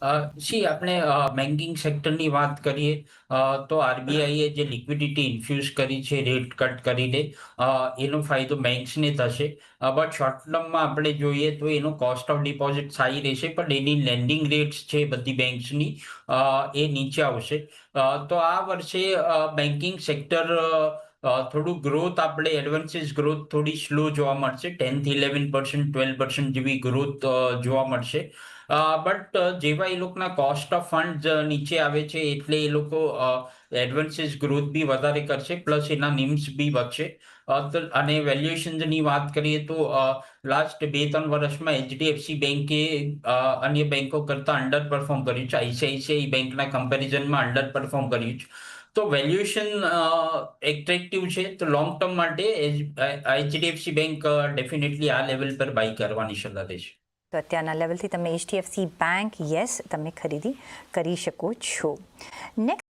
આપણે બેન્કિંગ સેક્ટરની વાત કરીએ તો આરબીઆઈએ જે લિક્વિડિટી ઇન્ફ્યુઝ કરી છે રેટ કટ કરીને, એનો ફાયદો બેંક્સને થશે. બટ શોર્ટ ટર્મમાં આપણે જોઈએ તો એનો કોસ્ટ ઓફ ડિપોઝિટ સારી રહેશે, પણ એની લેન્ડિંગ રેટ્સ છે બધી બેંક્સની, એ નીચે આવશે. તો આ વર્ષે બેન્કિંગ સેક્ટર થોડું ગ્રોથ, આપણે એડવાન્સીસ ગ્રોથ થોડી સ્લો જોવા મળશે. 10 થી 11%, 12% જેવી ગ્રોથ જોવા મળશે. બટ જેવા એ લોકોના કોસ્ટ ઓફ ફંડ નીચે આવે છે, એટલે એ લોકો એડવાન્સીસ ગ્રોથ બી વધારે કરશે, પ્લસ એના નિમ્સ બી વધશે. અને વેલ્યુએશનની વાત કરીએ તો લાસ્ટ 2-3 વર્ષમાં એચડીએફસી બેન્કે અન્ય બેન્કો કરતા અંડર પરફોર્મ કર્યું છે. આઈસીઆઈસીઆઈ બેંકના કમ્પેરિઝનમાં અંડર પરફોર્મ કર્યું છે. તો વેલ્યુએશન એટ્રેક્ટિવ છે, તો લોંગ ટર્મ માટે એચડીએફસી બેંક ડેફિનેટલી આ લેવલ પર બાય કરવાની સલાહ રહેશે. તો અત્યારના લેવલથી તમે એચડીએફસી બેંક તમે ખરીદી કરી શકો છો. નેક્સ્ટ